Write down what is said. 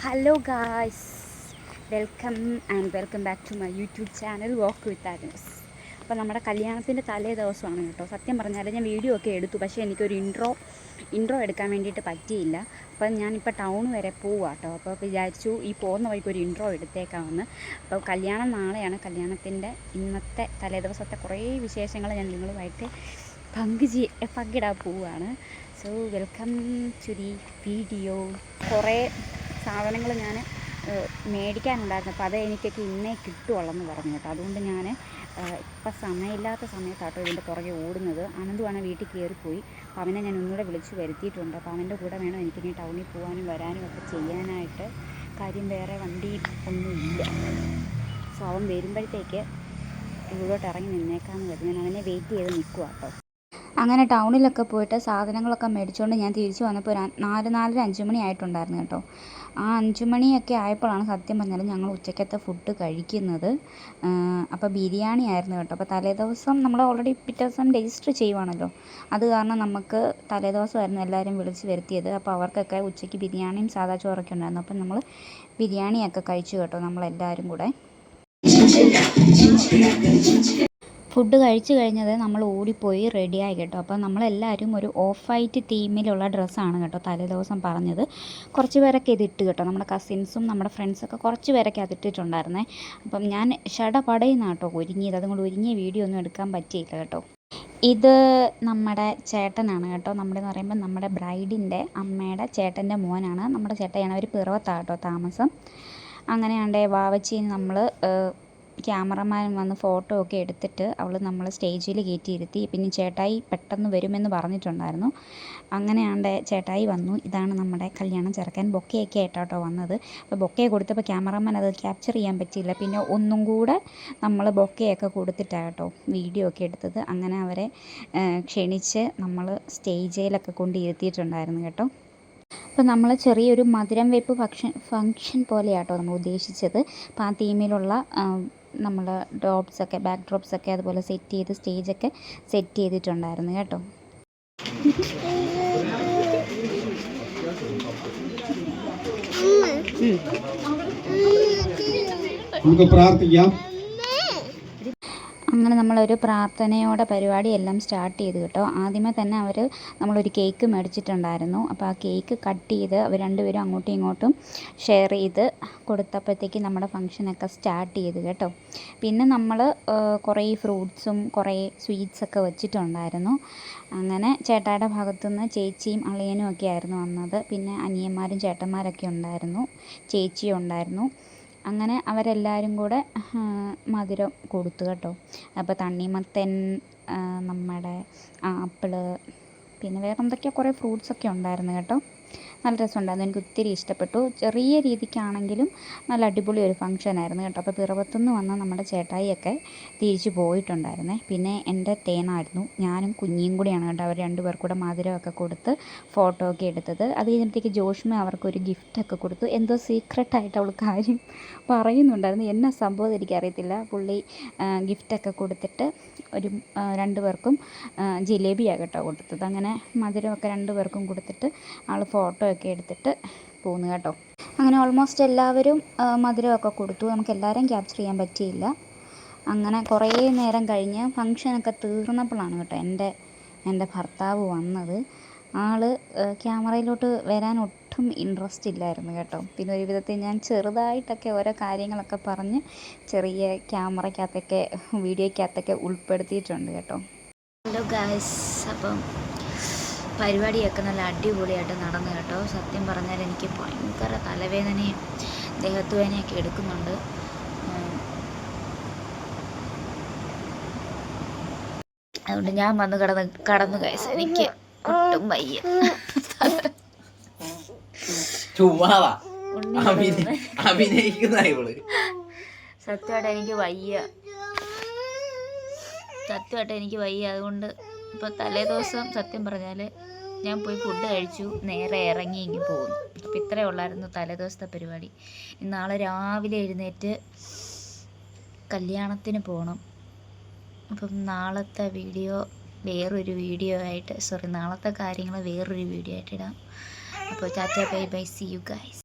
Hello guys, welcome back to my YouTube channel walk with Agnes. അപ്പോൾ നമ്മുടെ കല്യാണത്തിൻ്റെ തലേ ദിവസമാണ് കേട്ടോ. സത്യം പറഞ്ഞാൽ ഞാൻ വീഡിയോ ഒക്കെ എടുത്തു, പക്ഷേ എനിക്കൊരു ഇൻട്രോ എടുക്കാൻ വേണ്ടിയിട്ട് പറ്റിയില്ല. അപ്പം ഞാനിപ്പോൾ ടൗൺ വരെ പോവാം കേട്ടോ. അപ്പോൾ വിചാരിച്ചു ഈ പോകുന്ന വഴിക്ക് ഒരു ഇൻട്രോ എടുത്തേക്കാമെന്ന്. അപ്പോൾ കല്യാണം നാളെയാണ്. കല്യാണത്തിൻ്റെ ഇന്നത്തെ തലേ ദിവസത്തെ കുറേ വിശേഷങ്ങൾ ഞാൻ നിങ്ങളുമായിട്ട് പങ്കിടാൻ പോവുകയാണ്. So welcome to the video. കുറേ സാധനങ്ങൾ ഞാൻ മേടിക്കാനുണ്ടായിരുന്നു. അപ്പോൾ അത് എനിക്കൊക്കെ ഇന്നേ കിട്ടുവുള്ളെന്ന് പറഞ്ഞു കേട്ടോ. അതുകൊണ്ട് ഞാൻ ഇപ്പം സമയമില്ലാത്ത സമയത്താട്ടോ ഇതിൻ്റെ പുറകെ ഓടുന്നത്. അനന്തുവാണ് വീട്ടിൽ കയറിപ്പോയി. അപ്പോൾ അവനെ ഞാൻ ഒന്നുകൂടെ വിളിച്ച് വരുത്തിയിട്ടുണ്ട്. അപ്പോൾ അവൻ്റെ കൂടെ വേണം എനിക്കിനി ടൗണിൽ പോകാനും വരാനും ഒക്കെ ചെയ്യാനായിട്ട്. കാര്യം വേറെ വണ്ടി ഒന്നുമില്ല. സോ അവൻ വരുമ്പോഴത്തേക്ക് ഇവിടോട്ട് ഇറങ്ങി നിന്നേക്കാമെന്ന് കരുതി ഞാൻ അവനെ വെയിറ്റ് ചെയ്ത് നിൽക്കുക കേട്ടോ. അങ്ങനെ ടൗണിലൊക്കെ പോയിട്ട് സാധനങ്ങളൊക്കെ മേടിച്ചുകൊണ്ട് ഞാൻ തിരിച്ചു വന്നപ്പോൾ ഒരു 4-5 മണി ആയിട്ടുണ്ടായിരുന്നു കേട്ടോ. ആ 5 മണിയൊക്കെ ആയപ്പോഴാണ് സത്യം പറഞ്ഞാൽ ഞങ്ങൾ ഉച്ചക്കത്തെ ഫുഡ് കഴിക്കുന്നത്. അപ്പോൾ ബിരിയാണി ആയിരുന്നു കേട്ടോ. അപ്പോൾ തലേദിവസം നമ്മൾ ഓൾറെഡി പിറ്റേ ദിവസം രജിസ്റ്റർ ചെയ്യുവാണല്ലോ. അത് കാരണം നമുക്ക് തലേദിവസമായിരുന്നു എല്ലാവരും വിളിച്ച് വരുത്തിയത്. അപ്പോൾ അവർക്കൊക്കെ ഉച്ചയ്ക്ക് ബിരിയാണിയും സാദാ ചോറൊക്കെ ഉണ്ടായിരുന്നു. അപ്പം നമ്മൾ ബിരിയാണിയൊക്കെ കഴിച്ചു കേട്ടോ, നമ്മളെല്ലാവരും കൂടെ. ഫുഡ് കഴിച്ച് കഴിഞ്ഞത് നമ്മൾ ഓടിപ്പോയി റെഡിയായി കേട്ടോ. അപ്പോൾ നമ്മളെല്ലാവരും ഒരു ഓഫ് വൈറ്റ് തീമിലുള്ള ഡ്രസ്സാണ് കേട്ടോ തലേദിവസം പറഞ്ഞത്. കുറച്ച് പേരൊക്കെ ഇതിട്ട് കേട്ടോ. നമ്മുടെ കസിൻസും നമ്മുടെ ഫ്രണ്ട്സൊക്കെ കുറച്ച് പേരൊക്കെ അതിട്ടിട്ടുണ്ടായിരുന്നേ. അപ്പം ഞാൻ ഷടപടയുന്ന കേട്ടോ ഒരുങ്ങിയത്. അതുകൊണ്ട് ഒരുങ്ങിയ വീഡിയോ ഒന്നും എടുക്കാൻ പറ്റിയില്ല കേട്ടോ. ഇത് നമ്മുടെ ചേട്ടനാണ് കേട്ടോ. നമ്മുടെയെന്ന് പറയുമ്പോൾ നമ്മുടെ ബ്രൈഡിൻ്റെ അമ്മയുടെ ചേട്ടൻ്റെ മോനാണ്. നമ്മുടെ ചേട്ടനാണ്. അവർ പിറവത്താണ് കേട്ടോ താമസം. അങ്ങനെയാണ്ടേ വാവച്ചിന്ന് നമ്മൾ ക്യാമറമാൻ വന്ന് ഫോട്ടോ ഒക്കെ എടുത്തിട്ട് നമ്മൾ സ്റ്റേജിൽ കയറ്റിയിരുത്തി. പിന്നെ ചേട്ടായി പെട്ടെന്ന് വരുമെന്ന് പറഞ്ഞിട്ടുണ്ടായിരുന്നു. അങ്ങനെയാണ്ട് ചേട്ടായി വന്നു. ഇതാണ് നമ്മുടെ കല്യാണം ചെറുക്കൻ. ബൊക്കെയൊക്കെ ആയിട്ടോ വന്നത്. അപ്പോൾ ബൊക്കെ കൊടുത്തപ്പോൾ ക്യാമറമാൻ അത് ക്യാപ്ചർ ചെയ്യാൻ പറ്റിയില്ല. പിന്നെ ഒന്നും കൂടെ നമ്മൾ ബൊക്കെയൊക്കെ കൊടുത്തിട്ടാട്ടോ വീഡിയോ ഒക്കെ എടുത്തത്. അങ്ങനെ അവരെ ക്ഷണിച്ച് നമ്മൾ സ്റ്റേജിലൊക്കെ കൊണ്ട് ഇരുത്തിയിട്ടുണ്ടായിരുന്നു കേട്ടോ. അപ്പോൾ നമ്മൾ ചെറിയൊരു മധുരം വെപ്പ് ഫങ്ഷൻ പോലെയാട്ടോ നമ്മൾ ഉദ്ദേശിച്ചത്. അപ്പോൾ ആ തീമിലുള്ള നമ്മൾ ഡ്രോപ്സൊക്കെ ബാക്ക് ഡ്രോപ്സൊക്കെ അതുപോലെ സെറ്റ് ചെയ്ത് സ്റ്റേജൊക്കെ സെറ്റ് ചെയ്തിട്ടുണ്ടായിരുന്നു കേട്ടോ. നമുക്ക് പ്രാർത്ഥിക്കാം. അങ്ങനെ നമ്മളൊരു പ്രാർത്ഥനയോടെ പരിപാടിയെല്ലാം സ്റ്റാർട്ട് ചെയ്തു കേട്ടോ. ആദ്യമേ തന്നെ നമ്മളൊരു കേക്ക് മേടിച്ചിട്ടുണ്ടായിരുന്നു. അപ്പോൾ ആ കേക്ക് കട്ട് ചെയ്ത് അവർ രണ്ടുപേരും അങ്ങോട്ടും ഇങ്ങോട്ടും ഷെയർ ചെയ്ത് കൊടുത്തപ്പോഴത്തേക്ക് നമ്മുടെ ഫംഗ്ഷനൊക്കെ സ്റ്റാർട്ട് ചെയ്തു കേട്ടോ. പിന്നെ നമ്മൾ കുറേ ഫ്രൂട്ട്സും കുറേ സ്വീറ്റ്സൊക്കെ വെച്ചിട്ടുണ്ടായിരുന്നു. അങ്ങനെ ചേട്ടായുടെ ഭാഗത്തുനിന്ന് ചേച്ചിയും അളിയനും ഒക്കെ ആയിരുന്നു വന്നത്. പിന്നെ അനിയന്മാരും ചേട്ടന്മാരൊക്കെ ഉണ്ടായിരുന്നു, ചേച്ചിയും ഉണ്ടായിരുന്നു. അങ്ങനെ അവരെല്ലാവരും കൂടെ മധുരം കൊടുത്തു കേട്ടോ. അപ്പോൾ തണ്ണിമത്തൻ, നമ്മുടെ ആപ്പിള്, പിന്നെ വേറെ എന്തൊക്കെയോ കുറേ ഫ്രൂട്ട്സൊക്കെ ഉണ്ടായിരുന്നു കേട്ടോ. നല്ല രസമുണ്ടായിരുന്നു. എനിക്ക് ഒത്തിരി ഇഷ്ടപ്പെട്ടു. ചെറിയ രീതിക്കാണെങ്കിലും നല്ല അടിപൊളി ഒരു ഫംഗ്ഷനായിരുന്നു കേട്ടോ. അപ്പോൾ പിറവത്തുനിന്ന് വന്ന നമ്മുടെ ചേട്ടായിയൊക്കെ തിരിച്ചു പോയിട്ടുണ്ടായിരുന്നേ. പിന്നെ എൻ്റെ തേനായിരുന്നു. ഞാനും കുഞ്ഞിയും കൂടിയാണ് കേട്ടോ. അവർ രണ്ടുപേർ കൂടെ മധുരമൊക്കെ കൊടുത്ത് ഫോട്ടോ ഒക്കെ എടുത്തത്. അത് കഴിഞ്ഞപ്പോഴത്തേക്ക് ജോഷ്മ അവർക്കൊരു ഗിഫ്റ്റൊക്കെ കൊടുത്തു. എന്തോ സീക്രട്ടായിട്ട് അവൾ കാര്യം പറയുന്നുണ്ടായിരുന്നു. എന്നാ സംഭവം എനിക്കറിയത്തില്ല. പുള്ളി ഗിഫ്റ്റൊക്കെ കൊടുത്തിട്ട് രണ്ടുപേർക്കും ജിലേബിയാണ് കേട്ടോ കൊടുത്തത്. അങ്ങനെ മധുരമൊക്കെ രണ്ടുപേർക്കും കൊടുത്തിട്ട് ആൾ ഫോട്ടോ ഒക്കെ എടുത്തിട്ട് പോന്നു കേട്ടോ. അങ്ങനെ ഓൾമോസ്റ്റ് എല്ലാവരും മധുരമൊക്കെ കൊടുത്തു. നമുക്ക് എല്ലാവരെയും ക്യാപ്ചർ ചെയ്യാൻ പറ്റിയില്ല. അങ്ങനെ കുറേ നേരം കഴിഞ്ഞ് ഫംഗ്ഷനൊക്കെ തീർന്നപ്പോഴാണ് കേട്ടോ എൻ്റെ ഭർത്താവ് വന്നത്. ആൾ ക്യാമറയിലോട്ട് വരാൻ ഒട്ടും ഇൻട്രസ്റ്റ് ഇല്ലായിരുന്നു കേട്ടോ. പിന്നെ ഒരു വിധത്തിൽ ഞാൻ ചെറുതായിട്ടൊക്കെ ഓരോ കാര്യങ്ങളൊക്കെ പറഞ്ഞ് ചെറിയ ക്യാമറയ്ക്കകത്തൊക്കെ വീഡിയോയ്ക്കകത്തൊക്കെ ഉൾപ്പെടുത്തിയിട്ടുണ്ട് കേട്ടോ. ഹലോ ഗായ്സ്, അപ്പം പരിപാടിയൊക്കെ നല്ല അടിപൊളിയായിട്ട് നടന്നു കേട്ടോ. സത്യം പറഞ്ഞാൽ എനിക്ക് ഭയങ്കര തലവേദനയും ദേഹത്ത് വേദനയൊക്കെ എടുക്കുന്നുണ്ട്. അതുകൊണ്ട് ഞാൻ വന്ന് കടന്നു ഗൈസ്. എനിക്ക് ഒട്ടും വയ്യ. സത്യമായിട്ട് എനിക്ക് വയ്യ. അതുകൊണ്ട് ഇപ്പോൾ തലേദിവസം സത്യം പറഞ്ഞാൽ ഞാൻ പോയി ഫുഡ് കഴിച്ചു, നേരെ ഇറങ്ങി ഇങ്ങി പോകുന്നു. അപ്പോൾ ഇത്രയേ ഉള്ളായിരുന്നു തലേദിവസത്തെ പരിപാടി. നാളെ രാവിലെ എഴുന്നേറ്റ് കല്യാണത്തിന് പോകണം. അപ്പം നാളത്തെ കാര്യങ്ങൾ വേറൊരു വീഡിയോ ആയിട്ട് ഇടാം. അപ്പോൾ ta-ta bye bye, see you guys.